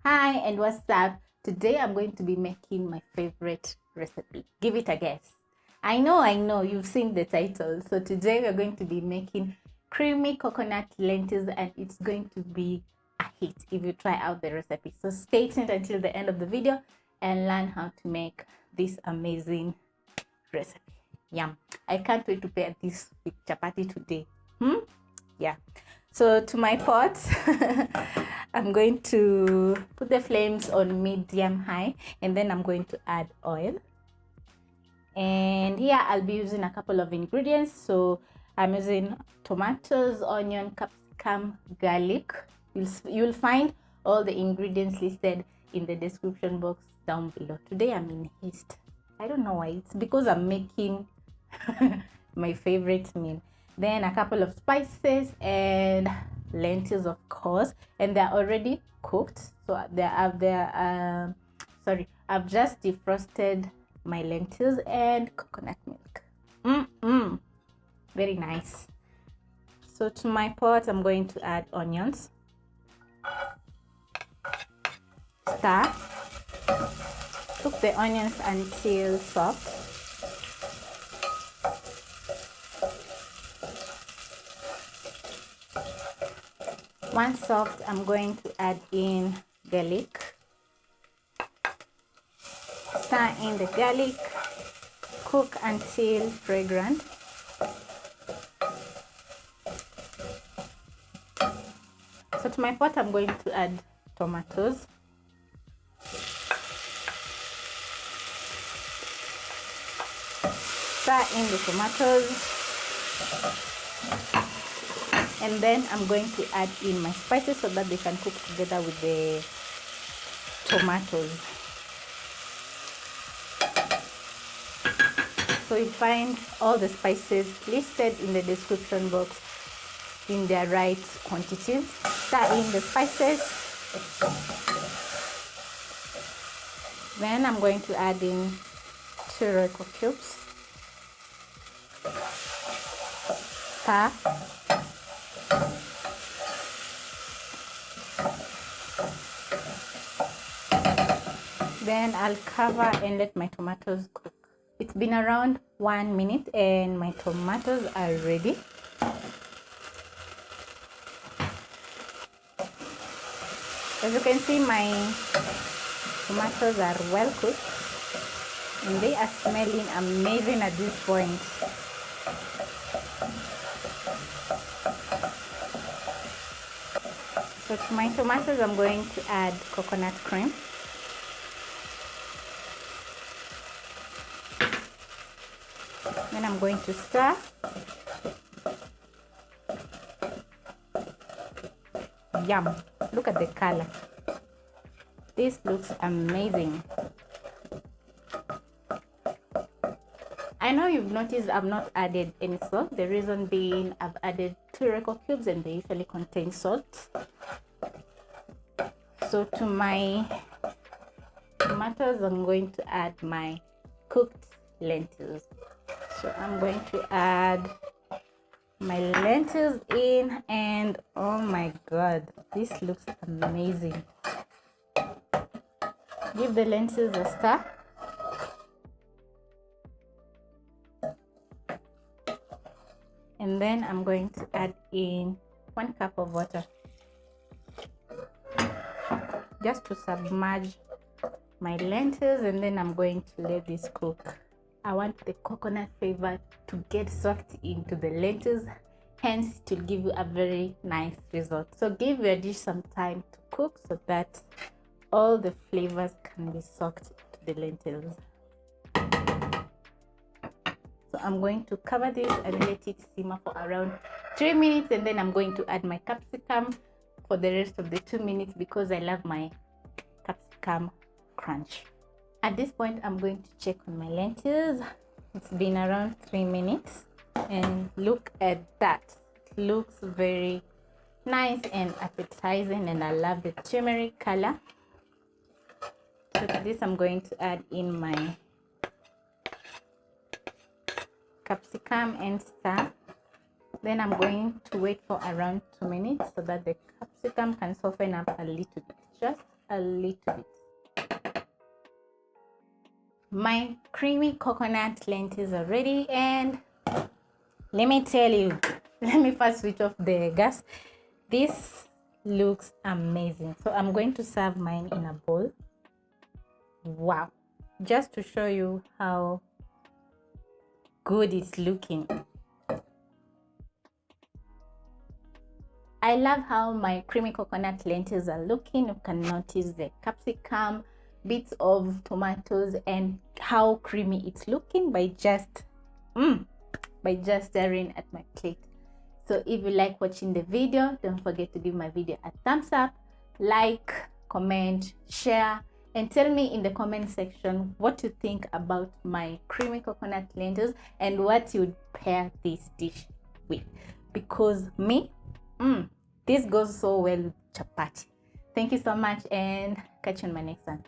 Hi and what's up? Today I'm going to be making my favorite recipe. Give it a guess. I know, you've seen the title. So today we're going to be making creamy coconut lentils and it's going to be a hit if you try out the recipe. So stay tuned until the end of the video and learn how to make this amazing recipe. Yum. I can't wait to pair this with chapati today. Yeah. So to my pot, I'm going to put the flames on medium high and then I'm going to add oil. And here I'll be using a couple of ingredients. So I'm using tomatoes, onion, capsicum, garlic. You'll find all the ingredients listed in the description box down below. Today I'm in haste. I don't know why. It's because I'm making my favorite meal. Then a couple of spices and lentils, of course, and they're already cooked. So I've just defrosted my lentils and coconut milk. Very nice. So to my pot, I'm going to add onions. Stir. Cook the onions until soft. Once soft, I'm going to add in garlic. Stir in the garlic. Cook until fragrant. So to my pot, I'm going to add tomatoes. Stir in the tomatoes. And then I'm going to add in my spices so that they can cook together with the tomatoes. So you find all the spices listed in the description box in their right quantities. Stir in the spices. Then I'm going to add in turmeric cubes. Stir. Then I'll cover and let my tomatoes cook. It's been around 1 minute and my tomatoes are ready. As you can see, my tomatoes are well cooked and they are smelling amazing at this point. So to my tomatoes, I'm going to add coconut cream. Then I'm going to stir. Yum! Look at the color. This looks amazing. I know you've noticed I've not added any salt. The reason being I've added 2 Royco cubes and they usually contain salt. So to my tomatoes, I'm going to add my cooked lentils. So I'm going to add my lentils in and oh my god, this looks amazing. Give the lentils a stir. And then I'm going to add in 1 cup of water just to submerge my lentils, and then I'm going to let this cook. I want the coconut flavor to get soaked into the lentils, hence it will give you a very nice result. So give your dish some time to cook so that all the flavors can be soaked to the lentils. So I'm going to cover this and let it simmer for around 3 minutes, and then I'm going to add my capsicum for the rest of the 2 minutes because I love my capsicum crunch. At this point, I'm going to check on my lentils. It's been around 3 minutes and look at that. It looks very nice and appetizing and I love the turmeric color. So to this, I'm going to add in my capsicum and stir. Then I'm going to wait for around 2 minutes so that the capsicum can soften up a little bit. Just a little bit. My creamy coconut lentils are ready, and let me tell you, let me first switch off the gas. This looks amazing. So I'm going to serve mine in a bowl. Wow, just to show you how good it's looking. I love how my creamy coconut lentils are looking. You can notice the capsicum, bits of tomatoes, and how creamy it's looking by just staring at my plate. So if you like watching the video, don't forget to give my video a thumbs up, like, comment, share, and tell me in the comment section what you think about my creamy coconut lentils and what you'd pair this dish with, because me, this goes so well with chapati. Thank you so much, and catch you on my next one.